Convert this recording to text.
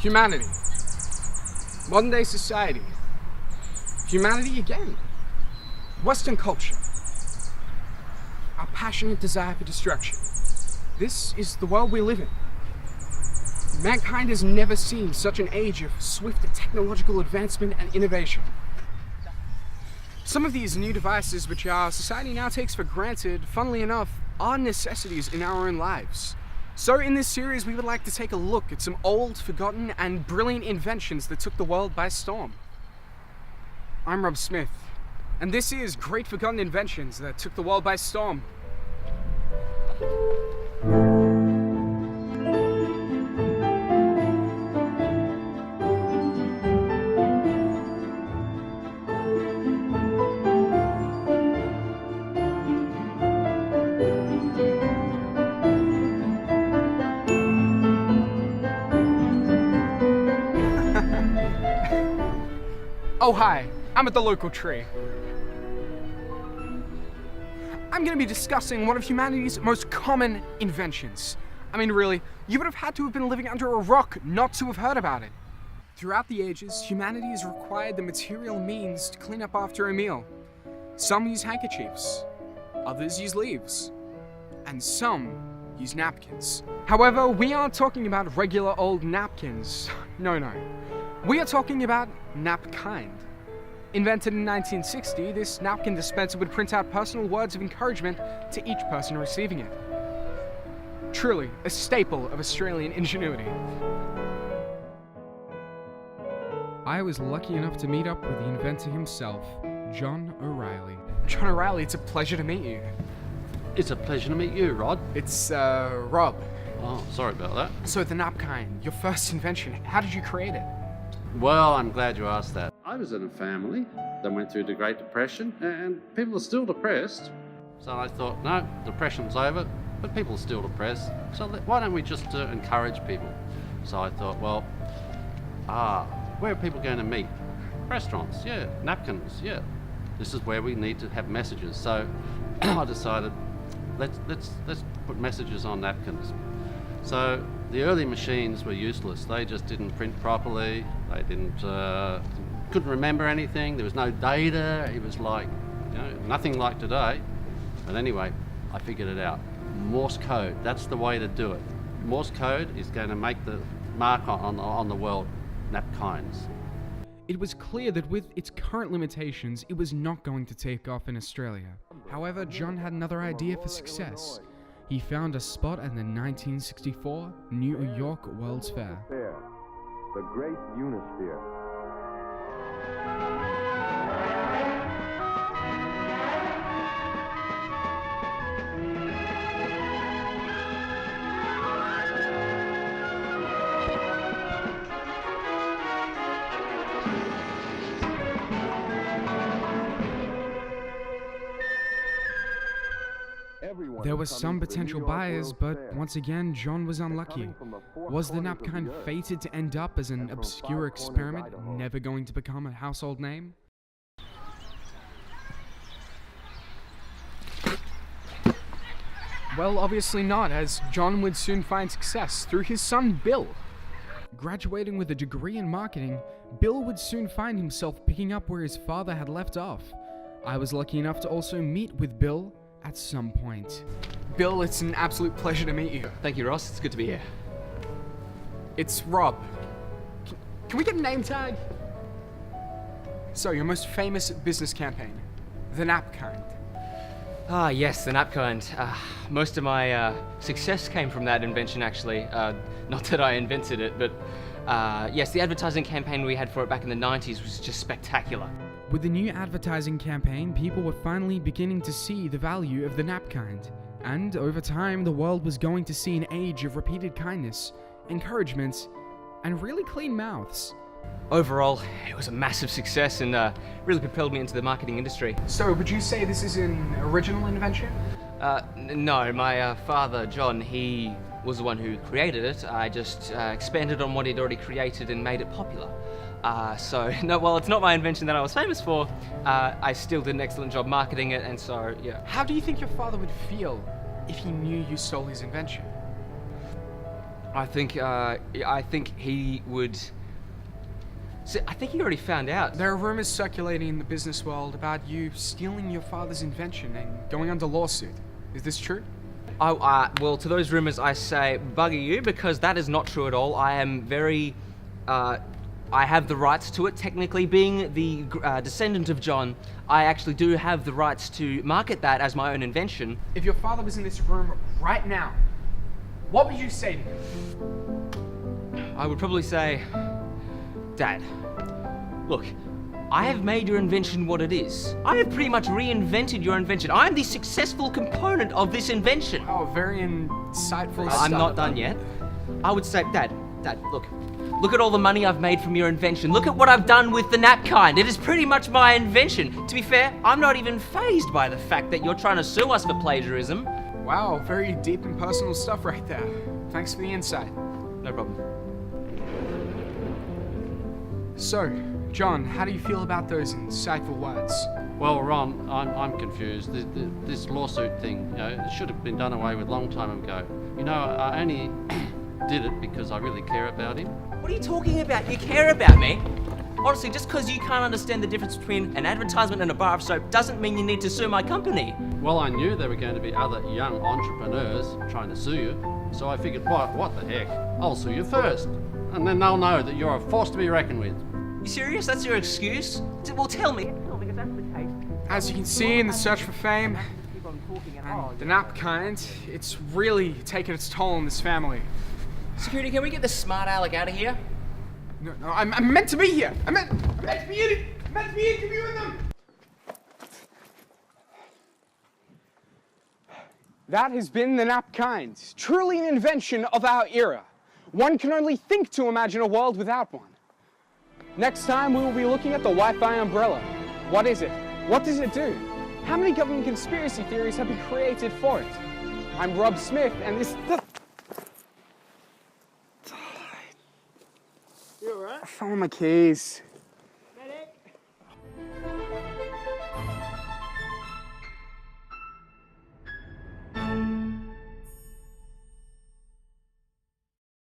Humanity. Modern day society. Humanity again. Western culture. Our passionate desire for destruction. This is the world we live in. Mankind has never seen such an age of swift technological advancement and innovation. Some of these new devices which our society now takes for granted, funnily enough, are necessities in our own lives. So in this series we would like to take a look at some old, forgotten and brilliant inventions that took the world by storm. I'm Rob Smith, and this is Great Forgotten Inventions that took the world by storm. Oh hi, I'm at the local tree. I'm going to be discussing one of humanity's most common inventions. I mean really, you would have had to have been living under a rock not to have heard about it. Throughout the ages, humanity has required the material means to clean up after a meal. Some use handkerchiefs, others use leaves, and some use napkins. However, we aren't talking about regular old napkins. No. We are talking about Napkind. Invented in 1960, this napkin dispenser would print out personal words of encouragement to each person receiving it. Truly, a staple of Australian ingenuity. I was lucky enough to meet up with the inventor himself, John O'Reilly. John O'Reilly, it's a pleasure to meet you. It's a pleasure to meet you, Rod. It's, Rob. Oh, sorry about that. So the Napkind, your first invention, how did you create it? Well, I'm glad you asked that. I was in a family that went through the Great Depression, and people are still depressed. So I thought, no, depression's over, but people are still depressed, so why don't we just encourage people? So I thought, well, where are people going to meet? Restaurants, yeah. Napkins, yeah. This is where we need to have messages. So I decided, let's put messages on napkins. So the early machines were useless. They just didn't print properly. They couldn't remember anything. There was no data. It was like, nothing like today. But anyway, I figured it out. Morse code, that's the way to do it. Morse code is going to make the mark on the world, napkinds. It was clear that with its current limitations, it was not going to take off in Australia. However, John had another idea for success. He found a spot at the 1964 New York World's Fair. The Great Unisphere. There were some potential buyers, but once again, John was unlucky. Was the Napkind fated to end up as an obscure experiment, never going to become a household name? Well, obviously not, as John would soon find success through his son, Bill. Graduating with a degree in marketing, Bill would soon find himself picking up where his father had left off. I was lucky enough to also meet with Bill at some point. Bill, it's an absolute pleasure to meet you. Thank you, Ross. It's good to be here. It's Rob. Can we get a name tag? So, your most famous business campaign, the Napkind. Ah, yes, the Napkind. Most of my success came from that invention, actually. Not that I invented it, but yes, the advertising campaign we had for it back in the 90s was just spectacular. With the new advertising campaign, people were finally beginning to see the value of the Napkind. And over time, the world was going to see an age of repeated kindness, encouragement, and really clean mouths. Overall, it was a massive success and really propelled me into the marketing industry. So, would you say this is an original invention? No, my father, John, he was the one who created it. I just expanded on what he'd already created and made it popular. So, no, while it's not my invention that I was famous for, I still did an excellent job marketing it, and so, yeah. How do you think your father would feel if he knew you stole his invention? I think he would. See, I think he already found out. There are rumors circulating in the business world about you stealing your father's invention and going under lawsuit. Is this true? Well, to those rumors, I say bugger you, because that is not true at all. I am very. I have the rights to it. Technically, being the descendant of John, I actually do have the rights to market that as my own invention. If your father was in this room right now, what would you say to him? I would probably say, Dad, look, I have made your invention what it is. I have pretty much reinvented your invention. I am the successful component of this invention. Oh, very insightful stuff. I'm not done yet. I would say, Dad, look at all the money I've made from your invention. Look at what I've done with the nap kind. It is pretty much my invention. To be fair, I'm not even fazed by the fact that you're trying to sue us for plagiarism. Wow, very deep and personal stuff right there. Thanks for the insight. No problem. So, John, how do you feel about those insightful words? Well, Ron, I'm confused. This lawsuit thing, it should have been done away with a long time ago. I only did it because I really care about him. What are you talking about? You care about me? Honestly, just because you can't understand the difference between an advertisement and a bar of soap doesn't mean you need to sue my company. Well, I knew there were going to be other young entrepreneurs trying to sue you, so I figured, what the heck? I'll sue you first, and then they'll know that you're a force to be reckoned with. You serious? That's your excuse? Well, tell me. Because that's the case. As you can see in the search for fame, and the nap kind, it's really taken its toll on this family. Security, can we get this smart aleck out of here? No, I'm meant to be here. I'm meant to be interviewing them. That has been the nap kind, truly an invention of our era. One can only think to imagine a world without one. Next time, we will be looking at the Wi-Fi umbrella. What is it? What does it do? How many government conspiracy theories have been created for it? I'm Rob Smith, and this... You alright? I found my keys.